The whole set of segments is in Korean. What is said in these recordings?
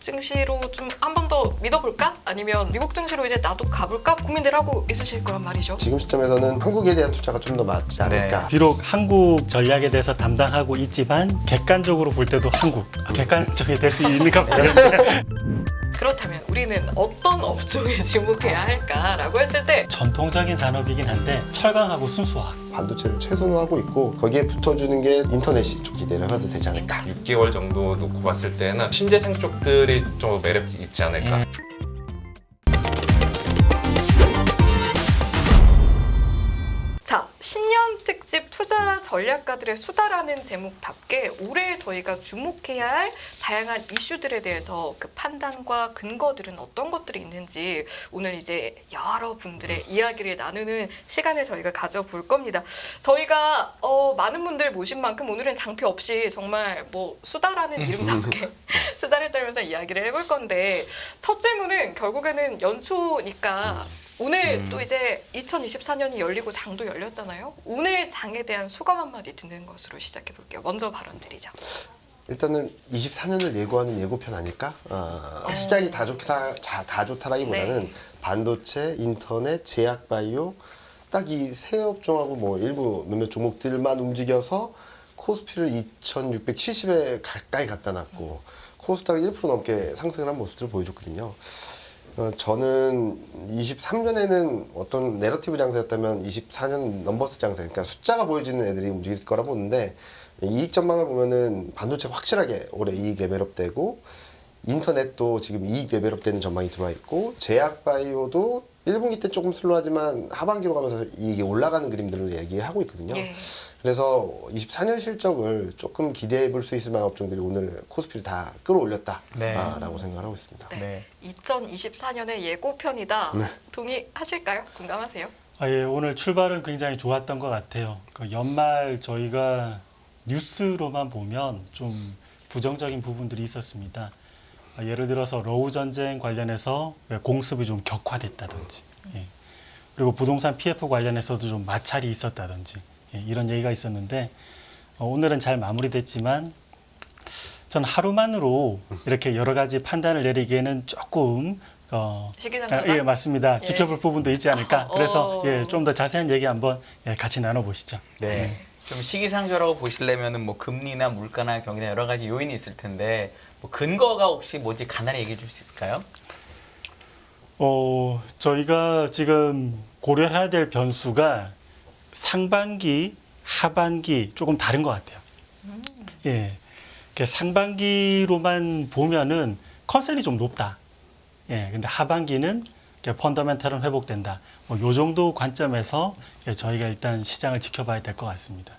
증시로 좀 한 번 더 믿어볼까? 아니면 미국 증시로 이제 나도 가볼까? 고민들 하고 있으실 거란 말이죠. 지금 시점에서는 한국에 대한 투자가 좀 더 맞지 않을까. 비록 한국 전략에 대해서 담당하고 있지만 객관적으로 볼 때도 한국 객관적이 될 수 있는가 모르겠는데 그렇다면 우리는 어떤 업종에 주목해야 할까라고 했을 때 전통적인 산업이긴 한데 철강하고 순수화학 반도체를 최선으로 하고 있고 거기에 붙어주는 게 인터넷이 좀 기대를 해도 되지 않을까. 6개월 정도 놓고 봤을 때는 신재생 쪽들이 좀 매력 있지 않을까. 자, 신년 특집 투자 전략가들의 수다라는 제목답게 올해 저희가 주목해야 할 다양한 이슈들에 대해서 그 판단과 근거들은 어떤 것들이 있는지 오늘 이제 여러분들의 이야기를 나누는 시간을 저희가 가져볼 겁니다. 저희가 많은 분들 모신 만큼 오늘은 장피 없이 정말 뭐 수다라는 이름답게 수다를 떨면서 이야기를 해볼 건데 첫 질문은 결국에는 연초니까 오늘 또 이제 2024년이 열리고 장도 열렸잖아요. 오늘 장에 대한 소감 한마디 듣는 것으로 시작해 볼게요. 먼저 발언 드리죠. 일단은 24년을 예고하는 예고편 아닐까? 시작이 다 좋다라기보다는 네. 반도체, 인터넷, 제약 바이오 딱 이 세 업종하고 뭐 일부 몇몇 종목들만 움직여서 코스피를 2,670에 가까이 갖다 놨고 코스닥이 1% 넘게 상승을 한 모습들을 보여줬거든요. 저는 23년에는 어떤 내러티브 장세였다면 24년 넘버스 장세, 그러니까 숫자가 보여지는 애들이 움직일 거라 보는데 이익 전망을 보면은 반도체가 확실하게 올해 이익 레벨업 되고 인터넷도 지금 이익 레벨업 되는 전망이 들어와 있고 제약 바이오도 1분기 때 조금 슬로하지만 하반기로 가면서 이익이 올라가는 그림들을 얘기하고 있거든요. 예. 그래서 24년 실적을 조금 기대해 볼 수 있을 만한 업종들이 오늘 코스피를 다 끌어올렸다라고 생각하고 있습니다. 네. 2024년의 예고편이다. 네. 동의하실까요? 공감하세요? 예, 오늘 출발은 굉장히 좋았던 것 같아요. 그 연말 저희가 뉴스로만 보면 좀 부정적인 부분들이 있었습니다. 예를 들어서 러우 전쟁 관련해서 공습이 좀 격화됐다든지, 그리고 부동산 PF 관련해서도 좀 마찰이 있었다든지 이런 얘기가 있었는데 오늘은 잘 마무리됐지만 전 하루만으로 이렇게 여러 가지 판단을 내리기에는 조금 시기상조다? 예, 맞습니다. 지켜볼 부분도 있지 않을까. 그래서 좀 더 자세한 얘기 한번 같이 나눠보시죠. 네. 좀 시기상조라고 보시려면은 뭐 금리나 물가나 경기나 여러 가지 요인이 있을 텐데 뭐 근거가 혹시 뭔지 간단히 얘기해 줄 수 있을까요? 저희가 지금 고려해야 될 변수가 상반기, 하반기 조금 다른 것 같아요. 예. 상반기로만 보면은 컨셉이 좀 높다. 예. 근데 하반기는 펀더멘탈은 회복된다. 뭐 요 정도 관점에서 저희가 일단 시장을 지켜봐야 될 것 같습니다.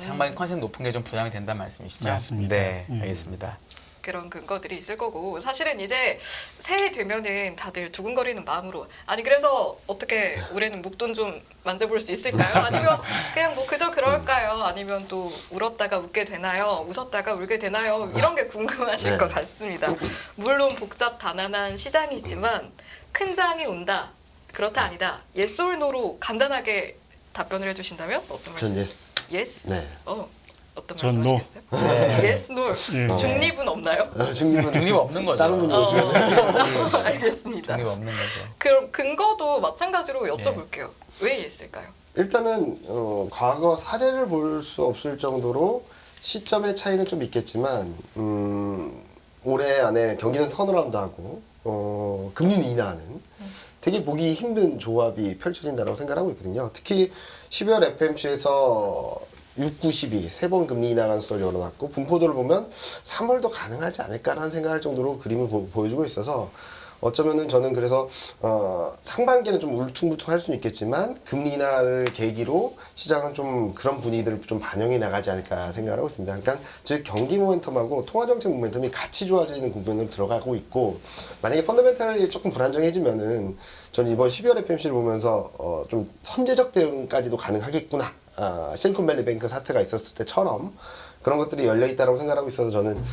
상반기 컨셉 높은 게 좀 보장이 된다는 말씀이시죠? 맞습니다. 네, 예. 알겠습니다. 그런 근거들이 있을 거고 사실은 이제 새해 되면은 다들 두근거리는 마음으로 아니 그래서 어떻게 올해는 목돈 좀 만져볼 수 있을까요? 아니면 그냥 뭐 그저 그럴까요? 아니면 또 울었다가 웃게 되나요? 웃었다가 울게 되나요? 이런 게 궁금하실 네. 것 같습니다. 물론 복잡 다난한 시장이지만 큰 장이 온다. 그렇다 아니다. yes or no로 간단하게 답변을 해주신다면 어떤 말씀? 전 예스. yes? 네. 어떤 전 말씀 no. 하시겠어요? yes, no. 예. 중립은 없나요? 중립은 중립 없는 거죠. 다른 분 보시면 알겠습니다. 중립 없는 거죠. 그럼 근거도 마찬가지로 여쭤볼게요. 왜 예스일까요? 일단은 과거 사례를 볼 수 없을 정도로 시점의 차이는 좀 있겠지만 올해 안에 경기는 턴어라운드하고 금리는 인하하는 되게 보기 힘든 조합이 펼쳐진다고 생각하고 있거든요. 특히 12월 FMC에서 6, 9, 12 세 번 금리 인하 가능성을 열어놨고 분포도를 보면 3월도 가능하지 않을까라는 생각할 정도로 그림을 보여주고 있어서 어쩌면은 저는 그래서 상반기에는 좀 울퉁불퉁할 수는 있겠지만 금리 인하를 계기로 시장은 좀 그런 분위기들을 좀 반영해 나가지 않을까 생각을 하고 있습니다. 그러니까 즉 경기 모멘텀하고 통화정책 모멘텀이 같이 좋아지는 국면으로 들어가고 있고 만약에 펀더멘탈이 조금 불안정해지면은 저는 이번 12월 FMC를 보면서 좀 선제적 대응까지도 가능하겠구나. 실리콘밸리뱅크 사태가 있었을 때처럼 그런 것들이 열려있다고 생각하고 있어서 저는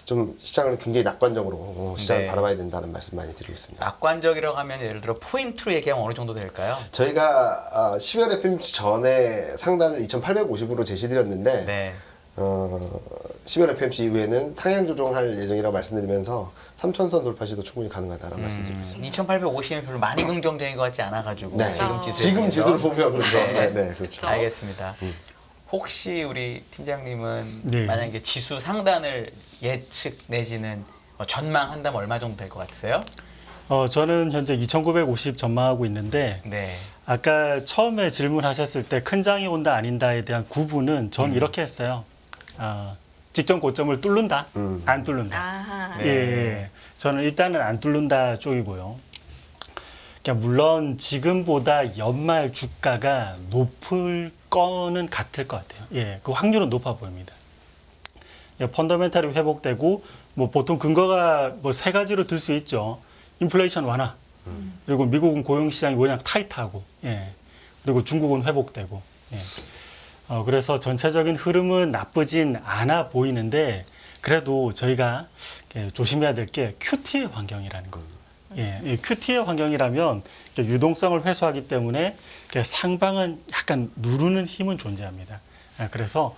좀 시장을 굉장히 낙관적으로 시장을 네. 바라봐야 된다는 말씀 많이 드리고 있습니다. 낙관적이라고 하면 예를 들어 포인트로 얘기하면 어느 정도 될까요? 저희가 10월 FMC 전에 상단을 2,850으로 제시드렸는데 네. 12월 FMC 이후에는 상향 조정할 예정이라고 말씀드리면서 3,000선 돌파 시도 충분히 가능하다라고 말씀드리고 있습니다. 2,850이 별로 많이 긍정적인 것 같지 않아가지고 네. 지금 지수 지금 지수를 보면 그렇죠. 네, 네, 그렇죠. 알겠습니다. 혹시 우리 팀장님은 네. 만약에 지수 상단을 예측 내지는 전망한다면 얼마 정도 될 것 같으세요? 저는 현재 2,950 전망하고 있는데 네. 아까 처음에 질문하셨을 때 큰 장이 온다 아닌다에 대한 구분은 전 이렇게 했어요. 직전 고점을 뚫는다, 안 뚫는다. 아하. 네. 예, 예. 저는 일단은 안 뚫는다 쪽이고요. 그러니까 물론 지금보다 연말 주가가 높을 거는 같을 것 같아요. 예, 그 확률은 높아 보입니다. 예, 펀더멘탈이 회복되고 뭐 보통 근거가 뭐 세 가지로 들 수 있죠. 인플레이션 완화, 그리고 미국은 고용 시장이 워낙 타이트하고, 예, 그리고 중국은 회복되고, 예. 그래서 전체적인 흐름은 나쁘진 않아 보이는데 그래도 저희가 조심해야 될 게 QT의 환경이라는 거. 예, 이 QT의 환경이라면 유동성을 회수하기 때문에 상방은 약간 누르는 힘은 존재합니다. 그래서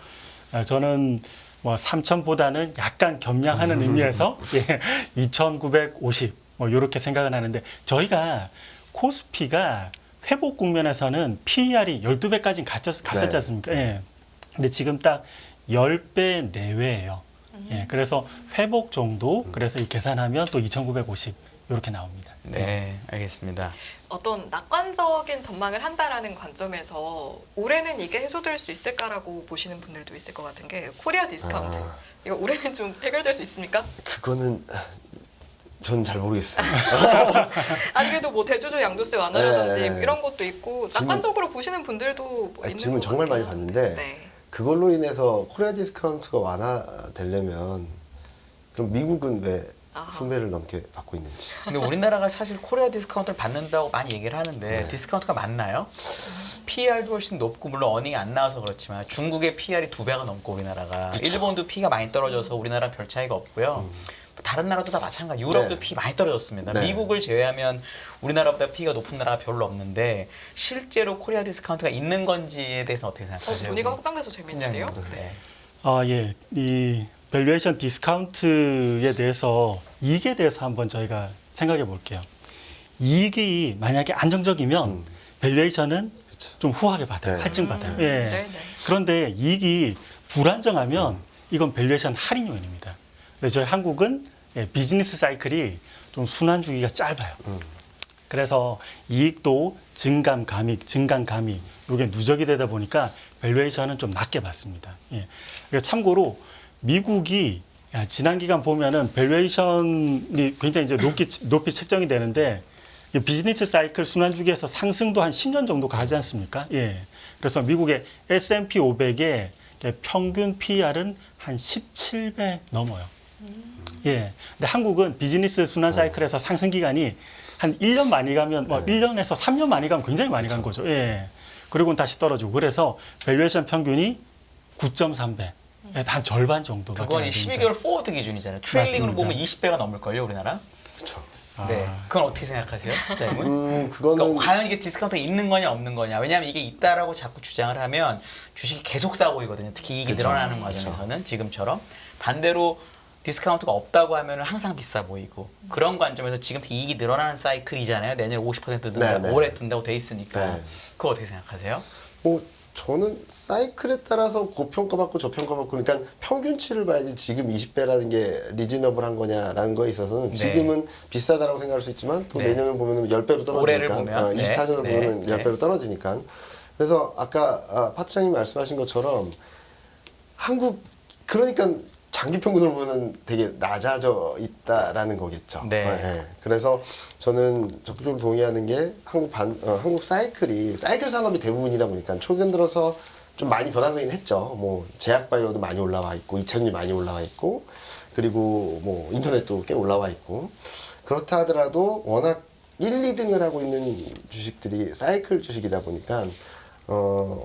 저는 뭐 3,000보다는 약간 겸양하는 의미에서 2,950 뭐 이렇게 생각은 하는데 저희가 코스피가 회복 국면에서는 PER이 12배까지 갔었지 않습니까? 예. 근데 지금 딱 10배 내외예요. 예. 그래서 회복 정도, 그래서 이 계산하면 또 2,950 이렇게 나옵니다. 네, 알겠습니다. 어떤 낙관적인 전망을 한다라는 관점에서 올해는 이게 해소될 수 있을까라고 보시는 분들도 있을 것 같은 게 코리아 디스카운트. 이거 올해는 좀 해결될 수 있습니까? 그거는 전 잘 모르겠어요. 아니 그래도 뭐 대주주 양도세 완화라든지 네. 이런 것도 있고 낙관적으로 보시는 분들도 뭐 있는 질문 것 정말 많이 같아요. 받는데 네. 그걸로 인해서 코리아 디스카운트가 완화되려면 그럼 미국은 왜 아하. 20배를 넘게 받고 있는지. 근데 우리나라가 사실 코리아 디스카운트를 받는다고 많이 얘기를 하는데 네. 디스카운트가 맞나요? PER도 훨씬 높고 물론 어닝이 안 나와서 그렇지만 중국의 PER이 2배가 넘고 우리나라가 일본도 P가 많이 떨어져서 우리나라 별 차이가 없고요. 다른 나라도 다 마찬가지. 유럽도 네. P 많이 떨어졌습니다. 네. 미국을 제외하면 우리나라보다 P가 높은 나라가 별로 없는데 실제로 코리아 디스카운트가 있는 건지에 대해서 어떻게 생각하세요? 논의가 확장돼서 재밌는데요. 네. 예. 이 밸류에이션 디스카운트에 대해서 이익에 대해서 한번 저희가 생각해 볼게요. 이익이 만약에 안정적이면 밸류에이션은 좀 후하게 받아요. 네. 할증받아요. 예. 네네. 그런데 이익이 불안정하면 이건 밸류에이션 할인 요인입니다. 근데 저희 한국은 비즈니스 사이클이 좀 순환 주기가 짧아요. 그래서 이익도 증감 감이 이게 누적이 되다 보니까 밸류에이션은 좀 낮게 받습니다. 예. 그러니까 참고로 미국이 지난 기간 보면은 밸류에이션이 굉장히 이제 높이 책정이 되는데 이 비즈니스 사이클 순환 주기에서 상승도 한 10년 정도 가지 않습니까? 예. 그래서 미국의 S&P 500의 평균 PER은 한 17배 넘어요. 예. 근데 한국은 비즈니스 순환 사이클에서 상승 기간이 한 1년 많이 가면 뭐 1년에서 3년 많이 가면 굉장히 많이 간 거죠. 예. 그리고는 다시 떨어지고 그래서 밸류에이션 평균이 9.3배. 한 절반 정도밖에 그건 네, 이 안 됩니다. 12개월 포워드 기준이잖아요. 트레일링으로 맞습니다. 보면 20배가 넘을걸요, 우리나라? 그렇죠. 네. 그건 어떻게 생각하세요, 팀장님은? 그거는 그러니까 과연 이게 디스카운트가 있는 거냐 없는 거냐. 왜냐하면 이게 있다라고 자꾸 주장을 하면 주식이 계속 싸 보이거든요. 특히 이익이 그쵸. 늘어나는 과정에서는 지금처럼. 반대로 디스카운트가 없다고 하면 항상 비싸 보이고 그런 관점에서 지금 이익이 늘어나는 사이클이잖아요. 내년에 50% 든다, 네, 네. 올해 든다고 돼 있으니까. 네. 그거 어떻게 생각하세요? 뭐 저는 사이클에 따라서 고평가받고 저평가받고 그러니까 평균치를 봐야지 지금 20배라는 게 리즈너블한 거냐라는 거에 있어서는 네. 지금은 비싸다라고 생각할 수 있지만 또 네. 내년을 보면 10배로 떨어지니까 올해를 보면, 네. 24년을 네. 보면 네. 10배로 떨어지니까 그래서 아까 파트장님이 말씀하신 것처럼 한국 그러니까 장기 평균으로 보면 되게 낮아져 있다라는 거겠죠. 네. 그래서 저는 적극적으로 동의하는 게 한국 사이클이 사이클 산업이 대부분이다 보니까 최근 들어서 좀 많이 변화되긴 했죠. 뭐 제약 바이오도 많이 올라와 있고 이차전지 많이 올라와 있고 그리고 뭐 인터넷도 꽤 올라와 있고 그렇다 하더라도 워낙 1, 2등을 하고 있는 주식들이 사이클 주식이다 보니까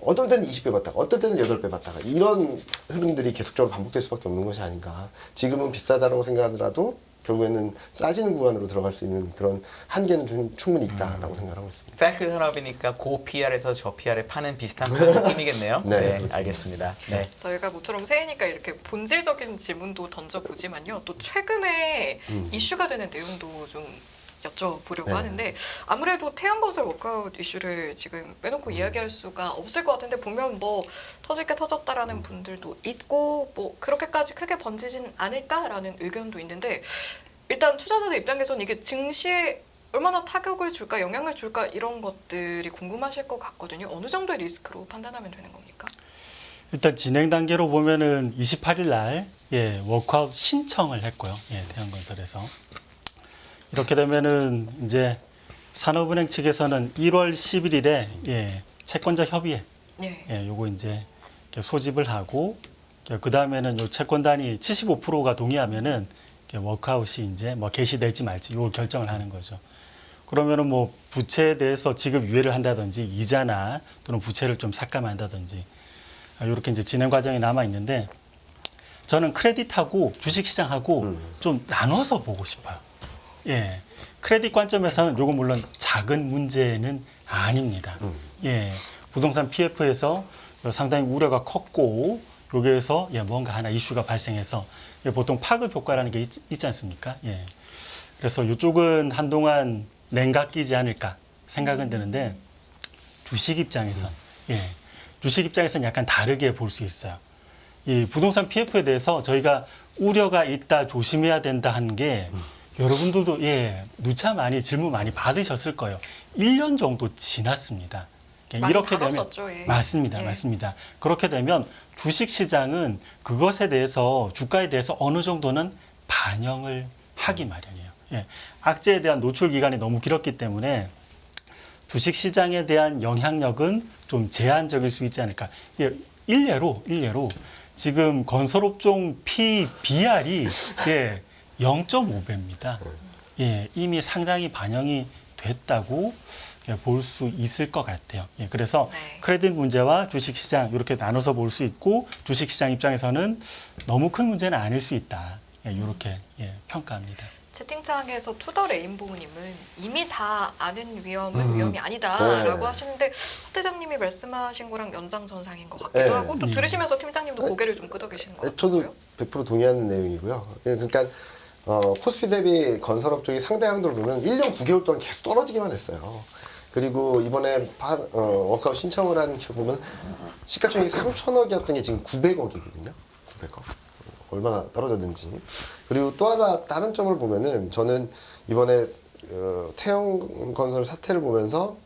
어떨 때는 20배 받다가 어떨 때는 8배 받다가 이런 흐름들이 계속적으로 반복될 수밖에 없는 것이 아닌가. 지금은 비싸다라고 생각하더라도 결국에는 싸지는 구간으로 들어갈 수 있는 그런 한계는 충분히 있다라고 생각하고 있습니다. 사이클 산업이니까 고 PR에서 저 PR에 파는 비슷한 그런 느낌이겠네요. 네, 네, 그렇죠. 알겠습니다. 네. 저희가 모처럼 새해니까 이렇게 본질적인 질문도 던져보지만요. 또 최근에 이슈가 되는 내용도 좀 여쭤보려고 네. 하는데 아무래도 태양건설 워크아웃 이슈를 지금 빼놓고 이야기할 수가 없을 것 같은데 보면 뭐 터질 게 터졌다라는 분들도 있고 뭐 그렇게까지 크게 번지진 않을까라는 의견도 있는데 일단 투자자들 입장에서는 이게 증시에 얼마나 타격을 줄까 영향을 줄까 이런 것들이 궁금하실 것 같거든요. 어느 정도의 리스크로 판단하면 되는 겁니까? 일단 진행 단계로 보면은 28일 날 워크아웃 신청을 했고요. 태양건설에서. 이렇게 되면은 이제 산업은행 측에서는 1월 11일에 채권자 협의회 네. 요거 이제 이렇게 소집을 하고 그 다음에는 요 채권단이 75%가 동의하면은 워크아웃이 이제 뭐 개시될지 말지 요걸 결정을 하는 거죠. 그러면은 뭐 부채에 대해서 지급 유예를 한다든지 이자나 또는 부채를 좀 삭감한다든지 이렇게 이제 진행 과정이 남아 있는데 저는 크레딧하고 주식시장하고 좀 나눠서 보고 싶어요. 크레딧 관점에서는 요거 물론 작은 문제는 아닙니다. 부동산 PF에서 상당히 우려가 컸고 여기에서 뭔가 하나 이슈가 발생해서 보통 파급 효과라는 게 있지 않습니까? 그래서 이쪽은 한동안 냉각 끼지 않을까 생각은 드는데 주식 입장에선 주식 입장에서는 약간 다르게 볼 수 있어요. 이 부동산 PF에 대해서 저희가 우려가 있다 조심해야 된다 하는 게 여러분들도 누차 많이 질문 많이 받으셨을 거예요. 1년 정도 지났습니다. 많이 이렇게 되면 다뤘었죠, 맞습니다. 맞습니다. 그렇게 되면 주식 시장은 그것에 대해서 주가에 대해서 어느 정도는 반영을 하기 마련이에요. 악재에 대한 노출 기간이 너무 길었기 때문에 주식 시장에 대한 영향력은 좀 제한적일 수 있지 않을까. 일례로 지금 건설업종 PBR이 0.5배입니다. 이미 상당히 반영이 됐다고 볼 수 있을 것 같아요. 그래서 네. 크레딧 문제와 주식시장 이렇게 나눠서 볼 수 있고 주식시장 입장에서는 너무 큰 문제는 아닐 수 있다. 이렇게 평가합니다. 채팅창에서 투더 레인보우님은 이미 다 아는 위험은 위험이 아니다라고 네. 하시는데 서 대장님이 말씀하신 거랑 연장선상인 것 같기도 하고 또 들으시면서 팀장님도 고개를 좀 끄덕이시는 것 저도 같고요. 100% 동의하는 내용이고요. 그러니까 코스피 대비 건설업종이 상대 강도를 보면 1년 9개월 동안 계속 떨어지기만 했어요. 그리고 이번에 워크아웃 신청을 한 게 보면 시가총액이 3천억이었던 게 지금 900억이거든요. 900억. 얼마나 떨어졌는지. 그리고 또 하나 다른 점을 보면은 저는 이번에 태양건설 사태를 보면서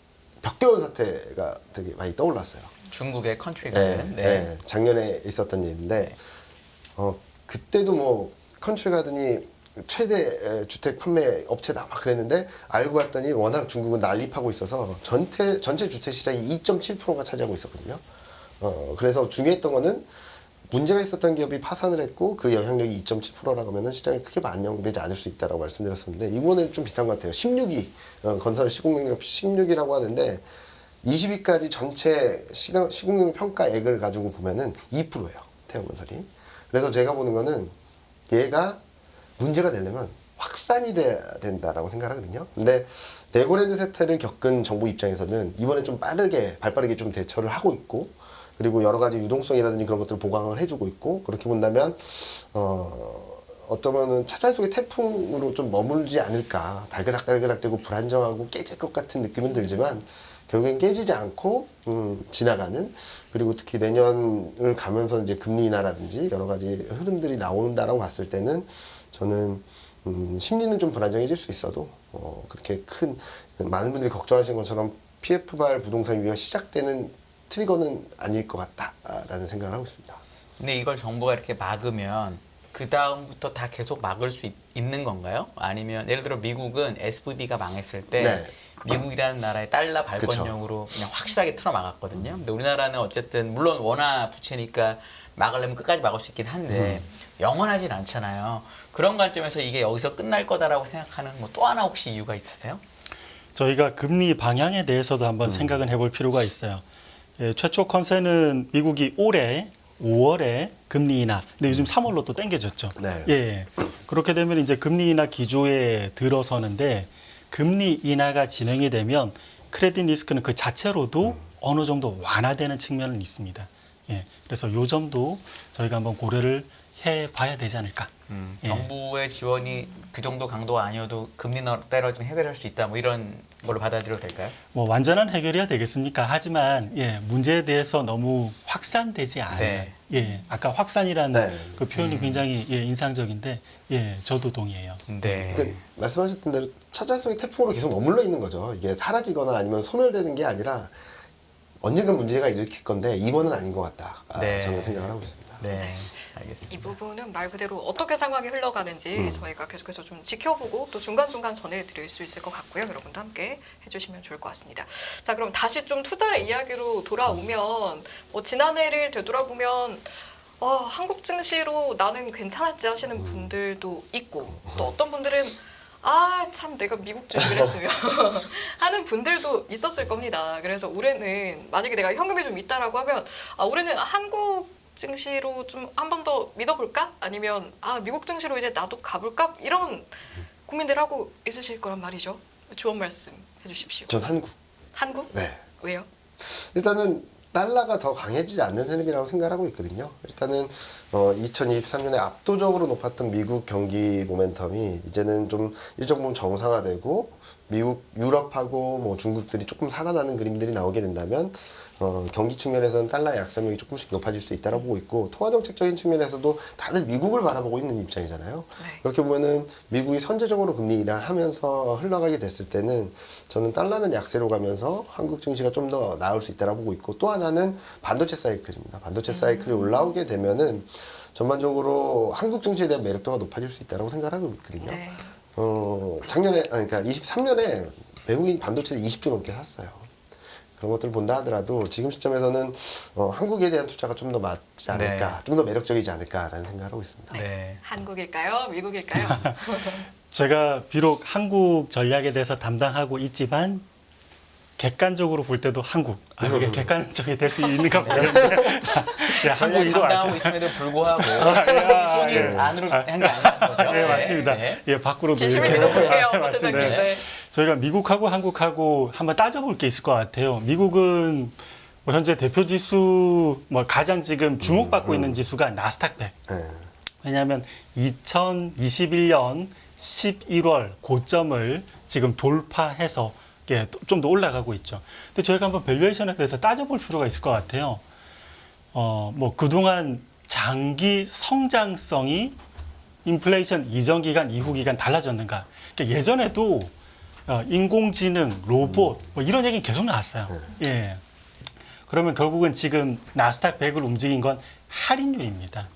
벽개원 사태가 되게 많이 떠올랐어요. 중국의 컨트리가든. 작년에 있었던 일인데 그때도 뭐 컨트리가든이 최대 주택 판매 업체다 막 그랬는데 알고 봤더니 워낙 중국은 난립하고 있어서 전체 주택 시장이 2.7%가 차지하고 있었거든요. 그래서 중요했던 거는 문제가 있었던 기업이 파산을 했고 그 영향력이 2.7%라고 하면 시장에 크게 반영되지 않을 수 있다라고 말씀드렸었는데 이번에는 좀 비슷한 것 같아요. 16위 건설 시공능력 16위라고 하는데 20위까지 전체 시공능력 평가액을 가지고 보면은 2%예요. 태양건설이. 그래서 제가 보는 거는 얘가 문제가 되려면 확산이 돼야 된다라고 생각하거든요. 근데 레고랜드 사태를 겪은 정부 입장에서는 이번에 좀 발빠르게 좀 대처를 하고 있고 그리고 여러 가지 유동성이라든지 그런 것들을 보강을 해주고 있고 그렇게 본다면 어쩌면은 차잔 속의 태풍으로 좀 머물지 않을까 달그락달그락되고 불안정하고 깨질 것 같은 느낌은 들지만 결국엔 깨지지 않고 지나가는 그리고 특히 내년을 가면서 이제 금리 인하라든지 여러 가지 흐름들이 나온다라고 봤을 때는 저는 심리는 좀 불안정해질 수 있어도 그렇게 큰 많은 분들이 걱정하시는 것처럼 PF발 부동산 위기가 시작되는 트리거는 아닐 것 같다라는 생각을 하고 있습니다. 근데 이걸 정부가 이렇게 막으면 그 다음부터 다 계속 막을 수 있는 건가요? 아니면 예를 들어 미국은 SVB가 망했을 때 네. 미국이라는 나라의 달러 발권용으로 그냥 확실하게 틀어막았거든요. 근데 우리나라는 어쨌든 물론 원화 부채니까 막으려면 끝까지 막을 수 있긴 한데 영원하진 않잖아요. 그런 관점에서 이게 여기서 끝날 거다라고 생각하는 뭐 또 하나 혹시 이유가 있으세요? 저희가 금리 방향에 대해서도 한번 생각은 해볼 필요가 있어요. 최초 컨센은 미국이 올해 5월에 금리 인하. 근데 요즘 3월로 또 땡겨졌죠. 네. 예. 그렇게 되면 이제 금리 인하 기조에 들어서는데 금리 인하가 진행이 되면 크레딧 리스크는 그 자체로도 어느 정도 완화되는 측면은 있습니다. 예. 그래서 요 점도 저희가 한번 고려를 해 봐야 되지 않을까. 예. 정부의 지원이 그 정도 강도가 아니어도 금리 떨어지면 해결할 수 있다. 뭐 이런 걸로 받아들여도 될까요? 뭐 완전한 해결이야 되겠습니까? 하지만 예, 문제에 대해서 너무 확산되지 않은 네. 예, 아까 확산이라는 네. 그 표현이 굉장히 예, 인상적인데 예, 저도 동의해요. 네. 그 말씀하셨던 대로 차자성이 태풍으로 계속 머물러 있는 거죠. 이게 사라지거나 아니면 소멸되는 게 아니라 언젠가 문제가 일으킬 건데 이번은 아닌 것 같다. 네. 저는 생각을 하고 있습니다. 네. 이 알겠습니다. 부분은 말 그대로 어떻게 상황이 흘러가는지 저희가 계속해서 좀 지켜보고 또 중간중간 전해드릴 수 있을 것 같고요. 여러분도 함께 해주시면 좋을 것 같습니다. 자, 그럼 다시 좀 투자 이야기로 돌아오면 뭐 지난해를 되돌아보면 한국 증시로 나는 괜찮았지 하시는 분들도 있고 또 어떤 분들은 참 내가 미국 주식을 했으면 하는 분들도 있었을 겁니다. 그래서 올해는 만약에 내가 현금이 좀 있다라고 하면 올해는 한국 증시로 좀 한 번 더 믿어볼까? 아니면 미국 증시로 이제 나도 가볼까? 이런 고민들 하고 있으실 거란 말이죠. 좋은 말씀 해주십시오. 전 한국. 한국? 네. 왜요? 일단은 달러가 더 강해지지 않는 흐름이라고 생각하고 있거든요. 일단은 2023년에 압도적으로 높았던 미국 경기 모멘텀이 이제는 좀 일정 부분 정상화되고 미국, 유럽하고 뭐 중국들이 조금 살아나는 그림들이 나오게 된다면 경기 측면에서는 달러의 약세력이 조금씩 높아질 수 있다고 보고 있고 통화정책적인 측면에서도 다들 미국을 바라보고 있는 입장이잖아요. 네. 그렇게 보면은 미국이 선제적으로 금리 인하하면서 흘러가게 됐을 때는 저는 달러는 약세로 가면서 한국 증시가 좀 더 나을 수 있다고 보고 있고 또 하나는 반도체 사이클입니다. 반도체 사이클이 올라오게 되면은 전반적으로 한국 증시에 대한 매력도가 높아질 수 있다고 생각하고 있거든요. 네. 작년에 그러니까 23년에 외국인 반도체를 20조 넘게 샀어요. 그런 것들을 본다 하더라도 지금 시점에서는 한국에 대한 투자가 좀 더 맞지 않을까, 네. 좀 더 매력적이지 않을까라는 생각을 하고 있습니다. 네. 한국일까요? 미국일까요? 제가 비록 한국 전략에 대해서 담당하고 있지만 객관적으로 볼 때도 한국. 이게 객관적이 될 수 있는가 모르겠는데 네, 한국인 것 담당하고 같아요. 있음에도 불구하고 본인 네. 안으로 한 게 아니라는 거죠. 네, 맞습니다. 네. 예, 밖으로도 진심을 이렇게 믿어볼게요. 맞습니다. 박대장님. 네. 저희가 미국하고 한국하고 한번 따져볼 게 있을 것 같아요. 미국은 뭐 현재 대표 지수 뭐 가장 지금 주목받고 있는 지수가 나스닥 100. 네. 왜냐하면 2021년 11월 고점을 지금 돌파해서 좀 더 올라가고 있죠. 근데 저희가 한번 밸류에이션에 대해서 따져볼 필요가 있을 것 같아요. 뭐 그동안 장기 성장성이 인플레이션 이전 기간, 이후 기간 달라졌는가? 그러니까 예전에도 인공지능, 로봇 뭐 이런 얘기 계속 나왔어요. 예. 그러면 결국은 지금 나스닥 100을 움직인 건 할인율입니다.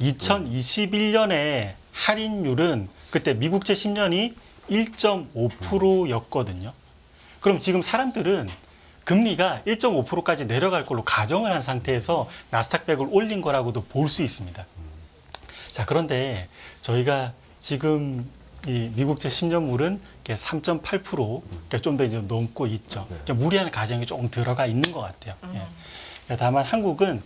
2021년에 할인율은 그때 미국채 10년이 1.5%였거든요. 그럼 지금 사람들은 금리가 1.5%까지 내려갈 걸로 가정을 한 상태에서 나스닥 100을 올린 거라고도 볼 수 있습니다. 자, 그런데 저희가 지금 이 미국채 10년물은 3.8% 그러니까 좀 더 이제 넘고 있죠. 그러니까 무리한 가정이 조금 들어가 있는 것 같아요. 예. 다만 한국은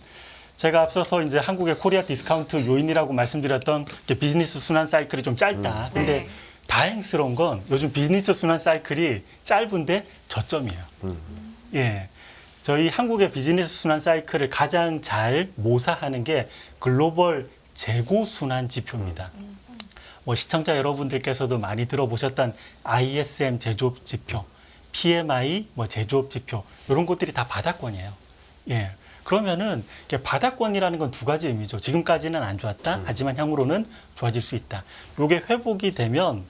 제가 앞서서 이제 한국의 코리아 디스카운트 요인이라고 말씀드렸던 비즈니스 순환 사이클이 좀 짧다. 근데 네. 다행스러운 건 요즘 비즈니스 순환 사이클이 짧은데 저점이에요. 예. 저희 한국의 비즈니스 순환 사이클을 가장 잘 모사하는 게 글로벌 재고 순환 지표입니다. 뭐 시청자 여러분들께서도 많이 들어보셨던 ISM 제조업 지표, PMI 뭐 제조업 지표 이런 것들이 다 바닥권이에요. 예. 그러면은 바닥권이라는 건 두 가지 의미죠. 지금까지는 안 좋았다. 하지만 향후로는 좋아질 수 있다. 이게 회복이 되면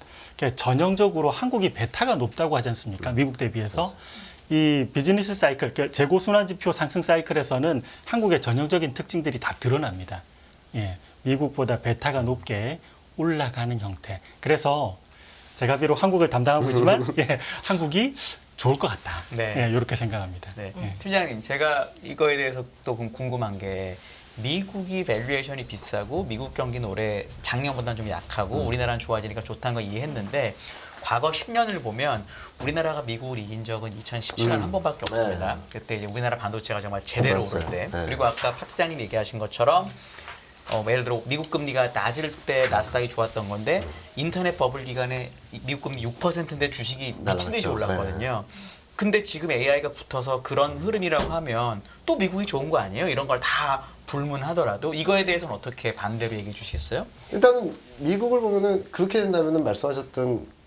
전형적으로 한국이 베타가 높다고 하지 않습니까? 미국 대비해서. 이 비즈니스 사이클, 재고 순환 지표 상승 사이클에서는 한국의 전형적인 특징들이 다 드러납니다. 예. 미국보다 베타가 높게 올라가는 형태. 그래서 제가 비록 한국을 담당하고 있지만 예, 한국이 좋을 것 같다. 네. 예, 이렇게 생각합니다. 네. 예. 팀장님, 제가 이거에 대해서 또 궁금한 게 미국이 밸류에이션이 비싸고 미국 경기는 올해 작년보다는 좀 약하고 우리나라는 좋아지니까 좋다는 거 이해했는데 과거 10년을 보면 우리나라가 미국을 이긴 적은 2017년 한 번밖에 없습니다. 네. 그때 이제 우리나라 반도체가 정말 제대로 맞았어요. 오를 때. 네. 그리고 아까 파 팀장님 얘기하신 것처럼 예를 들어 미국 금리가 낮을 때 나스닥이 좋았던 건데 인터넷 버블 기간에 미국 금리 6%인데 주식이 미친 듯이 날아갔죠. 올랐거든요. 근데 지금 AI가 붙어서 그런 흐름이라고 하면 또 미국이 좋은 거 아니에요? 이런 걸 다 불문하더라도 이거에 대해서는 어떻게 반대로 얘기해 주시겠어요? 일단은 미국을 보면은 그렇게 된다면은 말씀하셨던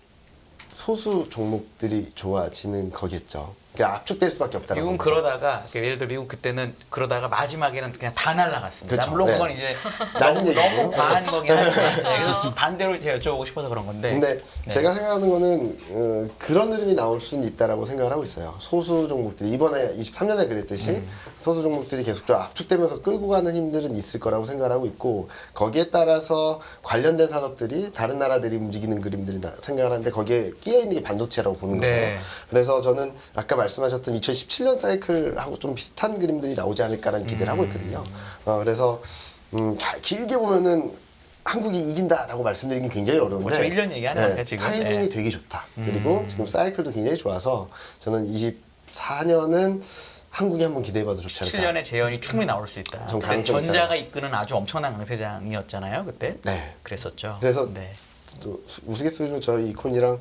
소수 종목들이 좋아지는 거겠죠. 그러니까 압축될 수밖에 없다라고. 미국은 그러다가 예를 들어 미국 그때는 그러다가 마지막에는 그냥 다 날라갔습니다. 그렇죠. 물론 네. 그건 이제 낮은 너무 얘기고. 과한 거긴 하지만 네, 그래서 좀 반대로 제가 여쭤보고 싶어서 그런 건데. 근데 네. 제가 생각하는 거는 그런 흐름이 나올 수는 있다라고 생각을 하고 있어요. 소수 종목들이 이번에 23년에 그랬듯이 소수 종목들이 계속 좀 압축되면서 끌고 가는 힘들은 있을 거라고 생각을 하고 있고 거기에 따라서 관련된 산업들이 다른 나라들이 움직이는 그림들이 생각을 하는데 거기에 끼어 있는 게 반도체라고 보는 거예요. 네. 그래서 저는 아까 말씀하셨던 2017년 사이클하고 좀 비슷한 그림들이 나오지 않을까라는 기대를 하고 있거든요. 그래서 길게 보면은 한국이 이긴다라고 말씀드리긴 굉장히 어려운데 그렇죠. 1년 얘기하는 것 같아요, 지금. 타이밍이 네. 되게 좋다. 그리고 지금 사이클도 굉장히 좋아서 저는 24년은 한국이 한번 기대해봐도 좋지 않을까. 7년의 재현이 충분히 나올 수 있다. 전 그때 가능성이 전자가 이끄는 아주 엄청난 강세장이었잖아요, 그때. 네. 그랬었죠. 그래서 네. 또 우스갯소리로 저희 이콘이랑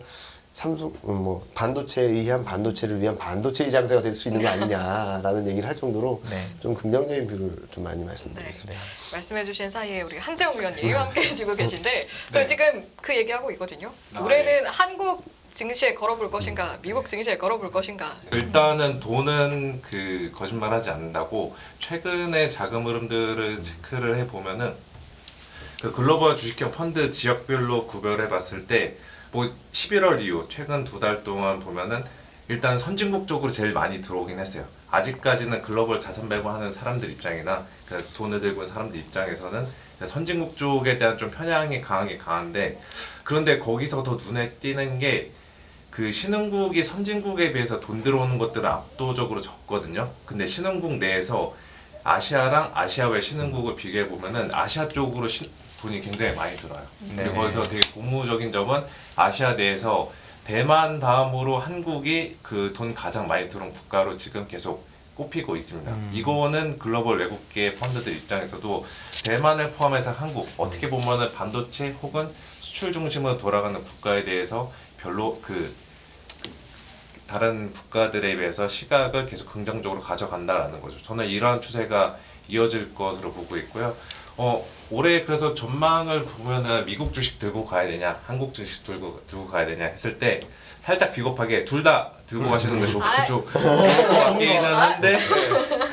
삼성 뭐 반도체에 의한 반도체를 위한 반도체의 장세가 될 수 있는 거 아니냐라는 얘기를 할 정도로 네. 좀 긍정적인 뷰를 좀 많이 네. 말씀드리겠습니다. 말씀해주신 사이에 우리 한재영 위원님과 함께 해주고 계신데 저희 지금 그 얘기하고 있거든요. 아, 올해는 한국 증시에 걸어볼 것인가, 미국 증시에 걸어볼 것인가. 일단은 돈은 그 거짓말하지 않는다고 최근의 자금 흐름들을 체크를 해 보면은 그 글로벌 주식형 펀드 지역별로 구별해 봤을 때 뭐 11월 이후 최근 2달 동안 보면은 일단 선진국 쪽으로 제일 많이 들어오긴 했어요. 아직까지는 글로벌 자산 배분하는 사람들 입장이나 그 돈을 들고 있는 사람들 입장에서는 선진국 쪽에 대한 좀 편향이 강한데 그런데 거기서 더 눈에 띄는 게 그 신흥국이 선진국에 비해서 돈 들어오는 것들은 압도적으로 적거든요. 근데 신흥국 내에서 아시아랑 아시아 외 신흥국을 비교해 보면은 아시아 쪽으로 돈이 굉장히 많이 들어요. 네. 그리고 거기서 되게 고무적인 점은 아시아 내에서 대만 다음으로 한국이 그 돈 가장 많이 들어온 국가로 지금 계속 꼽히고 있습니다. 이거는 글로벌 외국계 펀드들 입장에서도 대만을 포함해서 한국 어떻게 보면은 반도체 혹은 수출 중심으로 돌아가는 국가에 대해서 별로 그 다른 국가들에 비해서 시각을 계속 긍정적으로 가져간다라는 거죠. 저는 이러한 추세가 이어질 것으로 보고 있고요. 올해 그래서 전망을 보면은 미국 주식 들고 가야 되냐, 한국 주식 들고 가야 되냐 했을 때 살짝 비겁하게 둘 다 들고 가시는 게 아, 좋을 것 같기는 한데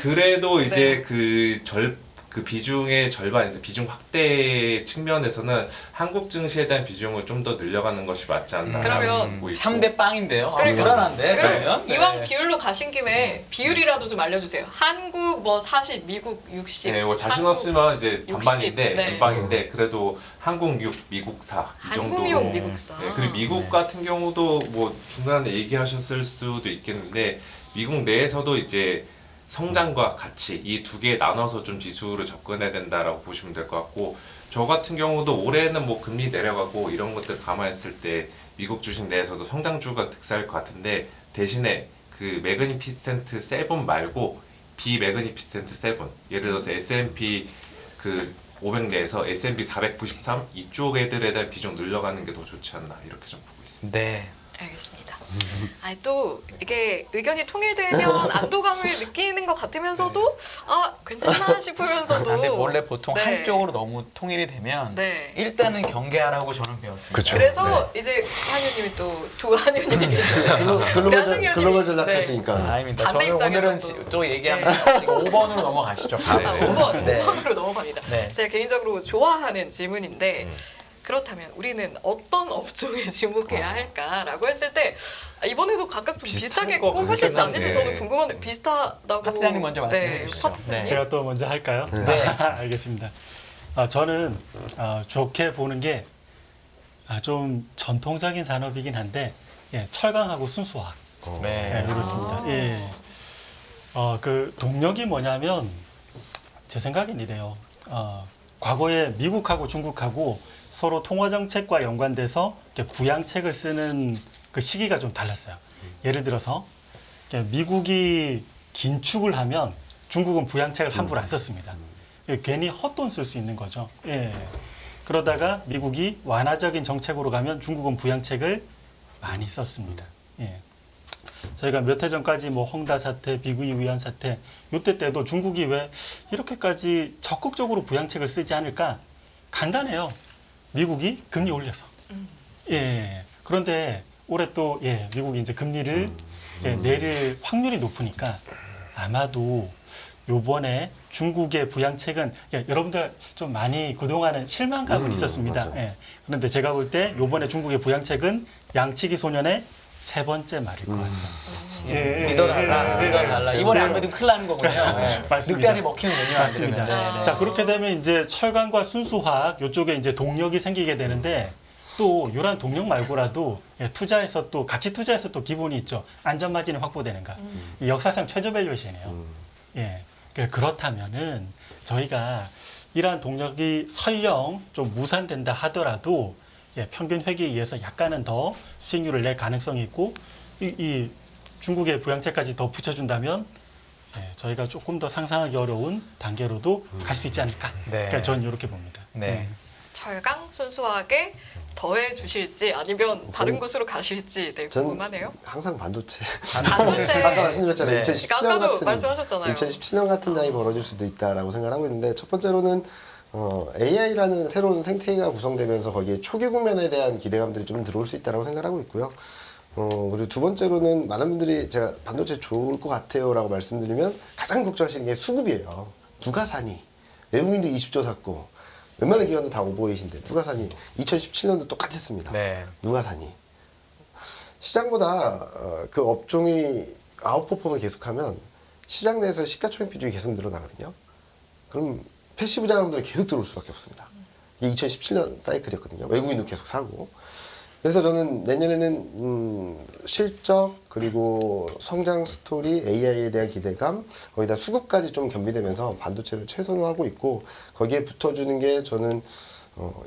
그래도 이제 그 비중의 절반에서 비중 확대 측면에서는 한국 증시에 대한 비중을 좀 더 늘려가는 것이 맞지 않나. 그러면 3대 빵인데요. 아, 그러니까. 불안한데 그럼 그러면. 이왕 네. 비율로 가신 김에 비율이라도 좀 알려주세요. 한국 뭐 40, 미국 60. 네, 뭐 자신 한국 없으면 이제 60, 반반인데 네. 연방인데 그래도 한국 6, 미국 4 이 정도. 한국 6, 미국 4. 네, 그리고 미국 같은 경우도 뭐 중간에 얘기하셨을 수도 있겠는데 미국 내에서도 이제 성장과 가치 이 두 개 나눠서 좀 지수를 접근해야 된다라고 보시면 될 것 같고 저 같은 경우도 올해는 뭐 금리 내려가고 이런 것들 감안했을 때 미국 주식 내에서도 성장주가 득세할 것 같은데 대신에 그 매그니피센트 7 말고 비매그니피센트 7 예를 들어서 S&P 그 500 내에서 S&P 493 이쪽 애들에 대한 비중 늘려가는 게 더 좋지 않나 이렇게 좀 보고 있습니다. 네. 알겠습니다. 아니 또 이게 의견이 통일되면 안도감을 느끼는 것 같으면서도 아 괜찮나 싶으면서도. 근데 원래 보통 네. 한쪽으로 너무 통일이 되면 네. 일단은 경계하라고 저는 배웠습니다. 그쵸. 그래서 이제 한유님이 또 두 한유님이 계시잖아요. 글로벌 전략하시니까. 아닙니다. 반대 저는 오늘은 입장에서도. 또 얘기하면 5번으로 넘어가시죠. 아, 5번, 네. 5번으로 넘어갑니다. 네. 제가 개인적으로 좋아하는 질문인데 그렇다면 우리는 어떤 업종에 주목해야 할까라고 했을 때 이번에도 각각 좀 비슷하게 비슷할 것 꼽으실지 같긴 않을지 한데. 저는 궁금한데 비슷하다고. 파 팀장님 먼저 말씀해 주시죠. 파 팀장님. 네. 제가 또 먼저 할까요? 네. 알겠습니다. 저는 좋게 보는 게 좀 전통적인 산업이긴 한데 철강하고 순수화학 네. 그렇습니다. 예. 그 동력이 뭐냐면 제 생각엔 이래요. 과거에 미국하고 중국하고 서로 통화 정책과 연관돼서 이렇게 부양책을 쓰는 그 시기가 좀 달랐어요. 예를 들어서 이렇게 미국이 긴축을 하면 중국은 부양책을 함부로 안 썼습니다. 괜히 헛돈 쓸 수 있는 거죠. 예. 그러다가 미국이 완화적인 정책으로 가면 중국은 부양책을 많이 썼습니다. 예. 저희가 몇 해 전까지 뭐 헝다 사태, 비구이 위안 사태, 요때 때도 중국이 왜 이렇게까지 적극적으로 부양책을 쓰지 않을까? 간단해요. 미국이 금리 올려서. 예. 그런데 올해 또 미국이 이제 금리를 내릴 확률이 높으니까 아마도 요번에 중국의 부양책은 여러분들 좀 많이 그동안은 실망감은 있었습니다. 예. 그런데 제가 볼 때 요번에 중국의 부양책은 양치기 소년의 3번째 말일 것 같아요. 믿어달라. 이번에 안 믿으면 큰일 나는 거군요. 맞습니다. 늑대 안에 먹히는군요. 맞습니다. 안 들으면. 네. 자, 그렇게 되면 이제 철강과 순수화학 요쪽에 이제 동력이 생기게 되는데 또 이런 동력 말고라도 투자해서 또 가치 투자해서 또 기본이 있죠. 안전 마진이 확보되는가. 이 역사상 최저 밸류에이션이에요. 예. 그렇다면은 저희가 이러한 동력이 설령 좀 무산된다 하더라도 평균 회계에 의해서 약간은 더 수익률을 낼 가능성이 있고 이 중국의 부양책까지 더 붙여준다면 저희가 조금 더 상상하기 어려운 단계로도 갈 수 있지 않을까. 네. 그러니까 저는 이렇게 봅니다. 네. 철강 순수하게 더해 주실지 아니면 다른 저는- 곳으로 가실지 저는 궁금하네요. 항상 반도체. 반도체. 아까 말씀드렸잖아요. 네. 2017년 아까도 같은 말씀하셨잖아요. 2017년 같은 장이 벌어질 수도 있다라고 생각하고 있는데 첫 번째로는 AI라는 새로운 생태계가 구성되면서 거기에 초기 국면에 대한 기대감들이 좀 들어올 수 있다라고 생각하고 있고요. 그리고 두 번째로는 많은 분들이 제가 반도체 좋을 것 같아요라고 말씀드리면 가장 걱정하시는 게 수급이에요. 누가 사니? 외국인들 20조 샀고 웬만한 기관도 다 오버웨이신데 누가 사니? 2017년도 똑같았습니다. 네. 누가 사니? 시장보다 그 업종이 아웃퍼폼을 계속하면 시장 내에서 시가총액 비중이 계속 늘어나거든요. 그럼 패시브 자금들이 계속 들어올 수밖에 없습니다. 이게 2017년 사이클이었거든요. 외국인도 계속 사고. 그래서 저는 내년에는 실적 그리고 성장 스토리, AI에 대한 기대감, 거기다 수급까지 좀 겸비되면서 반도체를 최선화하고 있고 거기에 붙어주는 게 저는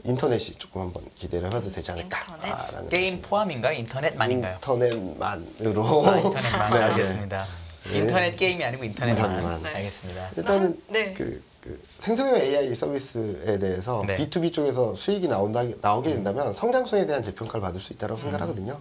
인터넷이 조금 한번 기대를 해봐도 되지 않을까라는 게임 포함인가요? 인터넷만인가요? 인터넷만으로 인터넷만. 네, 알겠습니다. 네. 인터넷 게임이 아니고 인터넷만. 인터넷만. 네. 알겠습니다. 일단은 네. 그 생성형 AI 서비스에 대해서 네. B2B 쪽에서 수익이 나오게 된다면 성장성에 대한 재평가를 받을 수 있다고 생각하거든요.